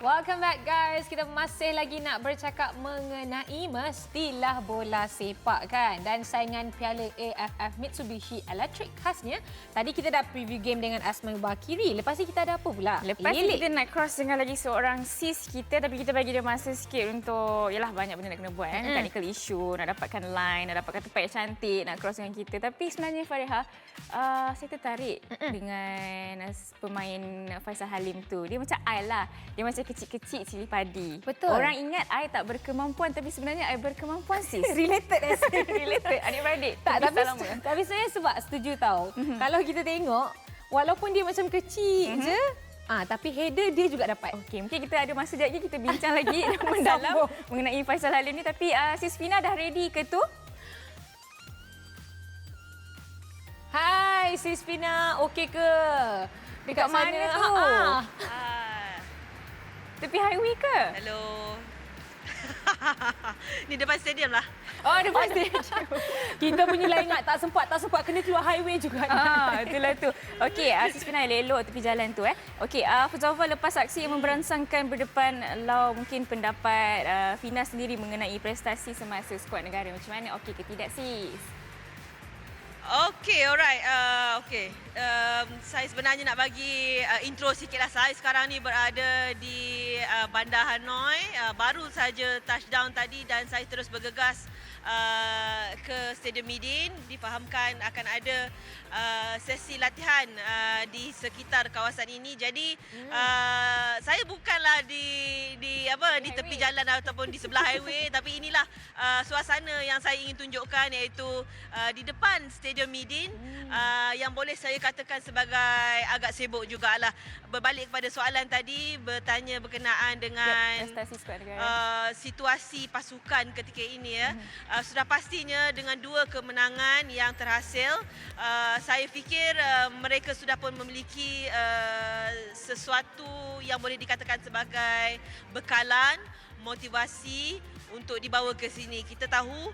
Welcome back guys. Kita masih lagi nak bercakap mengenai mestilah bola sepak kan. Dan saingan Piala AFF Mitsubishi Electric khasnya. Tadi kita dah preview game dengan Asma Bakiri. Lepas ni kita ada apa pula? Lepas ni kita nak cross dengan lagi seorang sis kita, tapi kita bagi dia masa sikit untuk, yalah banyak benda nak kena buat kan. Technical issue, nak dapatkan line, nak dapatkan tempat yang cantik, nak cross dengan kita. Tapi sebenarnya Fariha, saya tertarik dengan pemain Faisal Halim tu. Dia macam I lah. Dia macam kecil-kecil cili padi. Betul. Orang ingat I tak berkemampuan, tapi sebenarnya I berkemampuan sis. Related Related, adik-beradik. Tak, tapi saya sebab setuju tau. Kalau kita tengok, walaupun dia macam kecil je, tapi header dia juga dapat. Okey, mungkin kita ada masa sekejap lagi kita bincang lagi mendalam mengenai Faisal Halim ni. Tapi Sis Fina dah ready ke tu? Hai Sis Fina, okey ke? Dekat mana tu? Tepi highway ke? Hello. Ni depan stadium lah. Oh, depan stadium. Kita punya line tak sempat kena keluar highway juga. Itulah tu. Okey, Sis Fina elok tepi jalan tu Okey, first of all, lepas saksi yang memberansangkan berdepan lau, mungkin pendapat Fina sendiri mengenai prestasi semasa skuad negara macam mana? Okey ke tidak sis? Okey, alright. Saya sebenarnya nak bagi intro sikitlah. Saya sekarang ni berada di Bandar Hanoi. Baru saja touchdown tadi dan saya terus bergegas ke Stadium Midin. Difahamkan akan ada sesi latihan di sekitar kawasan ini. Jadi saya bukanlah di tepi jalan ataupun di sebelah highway, tapi inilah suasana yang saya ingin tunjukkan, iaitu di depan Stadium Midin, yang boleh saya katakan sebagai agak sibuk jugalah. Berbalik kepada soalan tadi, bertanya berkenaan dengan prestasi skuad negara, situasi pasukan ketika ini sudah pastinya dengan 2 kemenangan yang terhasil, saya fikir mereka sudah pun memiliki sesuatu yang boleh dikatakan sebagai bekalan, motivasi untuk dibawa ke sini. Kita tahu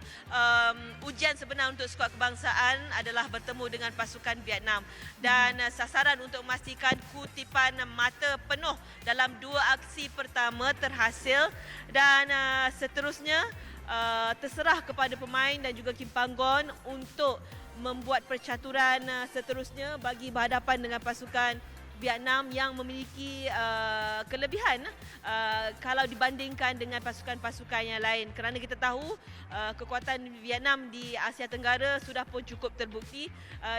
ujian sebenar untuk skuad kebangsaan adalah bertemu dengan pasukan Vietnam, dan sasaran untuk memastikan kutipan mata penuh dalam 2 aksi pertama terhasil, dan seterusnya terserah kepada pemain dan juga Kim Panggon untuk membuat percaturan seterusnya bagi berhadapan dengan pasukan Vietnam yang memiliki kelebihan kalau dibandingkan dengan pasukan-pasukan yang lain, kerana kita tahu kekuatan Vietnam di Asia Tenggara sudah pun cukup terbukti.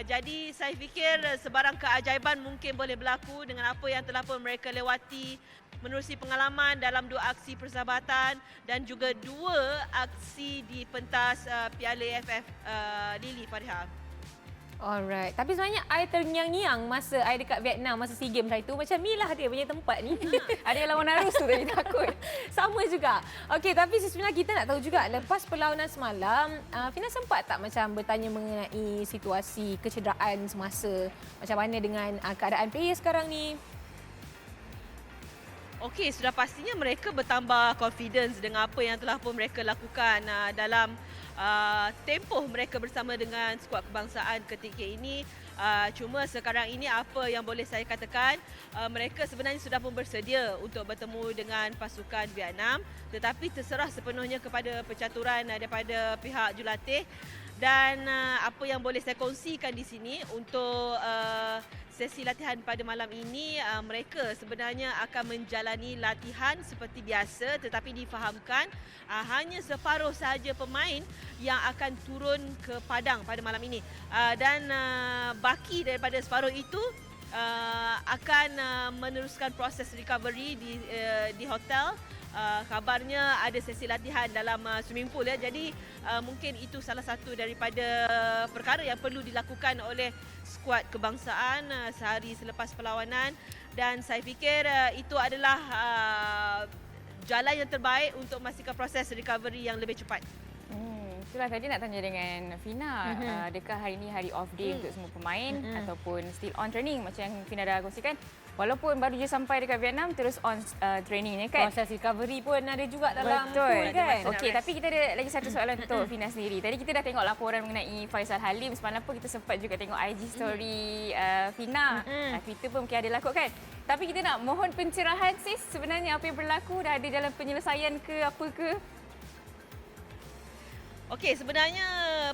Jadi saya fikir sebarang keajaiban mungkin boleh berlaku dengan apa yang telah pun mereka lewati menerusi pengalaman dalam 2 aksi persahabatan dan juga 2 aksi di pentas Piala AFF Lily Fariha. Alright. Tapi sebenarnya I terngiang-ngiang masa I dekat Vietnam masa SEA Games hari tu. Macam ni lah dia punya tempat ni. Ada yang lawan arus tu tadi takut. Sama juga. Okey, tapi sebenarnya kita nak tahu juga lepas perlawanan semalam, Fina sempat tak macam bertanya mengenai situasi kecederaan semasa, macam mana dengan keadaan player sekarang ni? Okey, sudah pastinya mereka bertambah confidence dengan apa yang telah pun mereka lakukan dalam tempoh mereka bersama dengan skuad kebangsaan ketika ini. Cuma sekarang ini apa yang boleh saya katakan, mereka sebenarnya sudah pun bersedia untuk bertemu dengan pasukan Vietnam, tetapi terserah sepenuhnya kepada percaturan daripada pihak jurulatih. Dan apa yang boleh saya kongsikan di sini untuk sesi latihan pada malam ini, mereka sebenarnya akan menjalani latihan seperti biasa, tetapi difahamkan hanya separuh sahaja pemain yang akan turun ke padang pada malam ini, dan baki daripada separuh itu akan meneruskan proses recovery di hotel. Kabarnya ada sesi latihan dalam swimming pool jadi mungkin itu salah satu daripada perkara yang perlu dilakukan oleh skuad kebangsaan sehari selepas perlawanan, dan saya fikir itu adalah jalan yang terbaik untuk memastikan proses recovery yang lebih cepat. Itulah tadi nak tanya dengan Fina, adakah hari ini hari off day untuk semua pemain ataupun still on training macam yang Fina dah kongsikan? Walaupun baru je sampai dekat Vietnam, terus on trainingnya kan. Proses recovery pun ada juga dalam Betul. pool kan. Okey, tapi kita ada lagi satu soalan untuk Fina sendiri. Tadi kita dah tengok laporan mengenai Faisal Halim. Semalam pun kita sempat juga tengok IG story Fina. Twitter pun mungkin ada lakuk kan. Tapi kita nak mohon pencerahan sis, sebenarnya apa yang berlaku, dah ada dalam penyelesaian ke apa ke? Okey, sebenarnya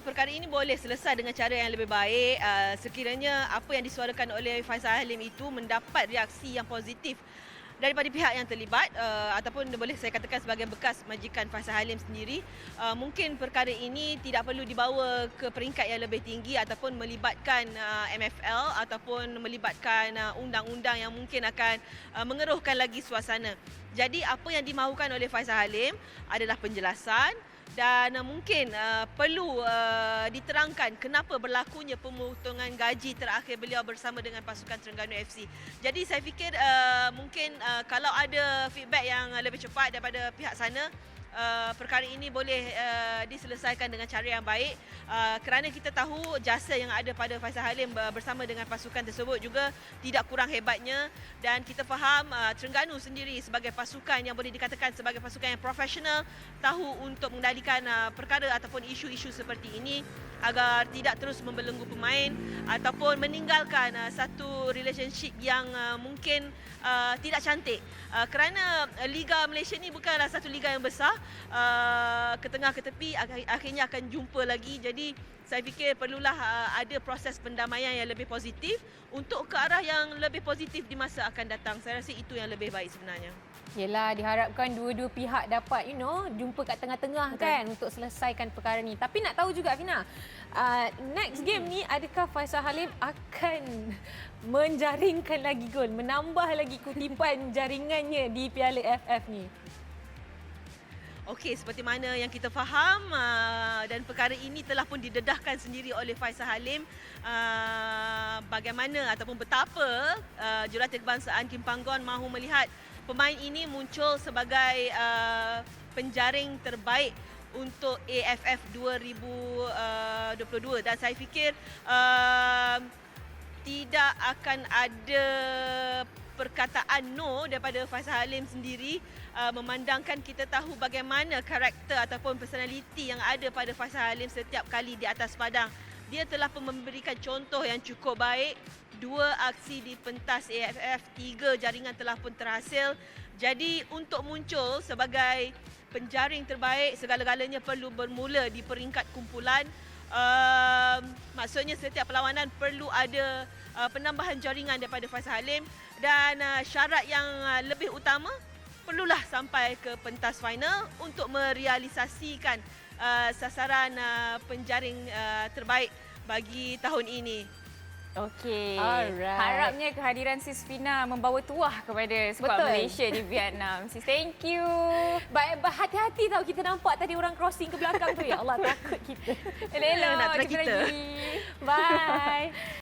perkara ini boleh selesai dengan cara yang lebih baik sekiranya apa yang disuarakan oleh Faisal Halim itu mendapat reaksi yang positif daripada pihak yang terlibat ataupun boleh saya katakan sebagai bekas majikan Faisal Halim sendiri. Mungkin perkara ini tidak perlu dibawa ke peringkat yang lebih tinggi ataupun melibatkan MFL ataupun melibatkan undang-undang yang mungkin akan mengeruhkan lagi suasana. Jadi apa yang dimahukan oleh Faisal Halim adalah penjelasan dan mungkin perlu diterangkan kenapa berlakunya pemotongan gaji terakhir beliau bersama dengan pasukan Terengganu FC. Jadi saya fikir mungkin kalau ada feedback yang lebih cepat daripada pihak sana, perkara ini boleh diselesaikan dengan cara yang baik kerana kita tahu jasa yang ada pada Faisal Halim bersama dengan pasukan tersebut juga tidak kurang hebatnya dan kita faham Terengganu sendiri sebagai pasukan yang boleh dikatakan sebagai pasukan yang profesional tahu untuk mengendalikan perkara ataupun isu-isu seperti ini agar tidak terus membelenggu pemain ataupun meninggalkan satu relationship yang mungkin tidak cantik kerana Liga Malaysia ni bukanlah satu liga yang besar, ke tengah ke tepi akhirnya akan jumpa lagi. Jadi saya fikir perlulah ada proses pendamaian yang lebih positif untuk ke arah yang lebih positif di masa akan datang. Saya rasa itu yang lebih baik sebenarnya. Yelah, diharapkan dua-dua pihak dapat jumpa kat tengah-tengah kan untuk selesaikan perkara ni. Tapi nak tahu juga Fina, next game ni adakah Faisal Halim akan menjaringkan lagi gol, menambah lagi kutipan jaringannya di Piala FF ni? Okey, seperti mana yang kita faham dan perkara ini telah pun didedahkan sendiri oleh Faisal Halim bagaimana ataupun betapa Jurulatih Kebangsaan Kim Panggon mahu melihat pemain ini muncul sebagai penjaring terbaik untuk AFF 2022 dan saya fikir tidak akan ada perkataan no daripada Faisal Halim sendiri memandangkan kita tahu bagaimana karakter ataupun personaliti yang ada pada Faisal Halim setiap kali di atas padang. Dia telah pun memberikan contoh yang cukup baik. 2 aksi di pentas AFF, 3 jaringan telah pun terhasil. Jadi untuk muncul sebagai penjaring terbaik, segala-galanya perlu bermula di peringkat kumpulan. Maksudnya setiap perlawanan perlu ada penambahan jaringan daripada Faisal Halim dan syarat yang lebih utama perlulah sampai ke pentas final untuk merealisasikan sasaran penjaring terbaik bagi tahun ini. Okey. Alright. Harapnya kehadiran Sis Fina membawa tuah kepada skuad Malaysia di Vietnam. Sis, thank you. Baik, hati-hati tau kita nampak tadi orang crossing ke belakang tu. Ya Allah, takut kita. Elok-elok. Nak try Jumpa kita. lagi. Bye.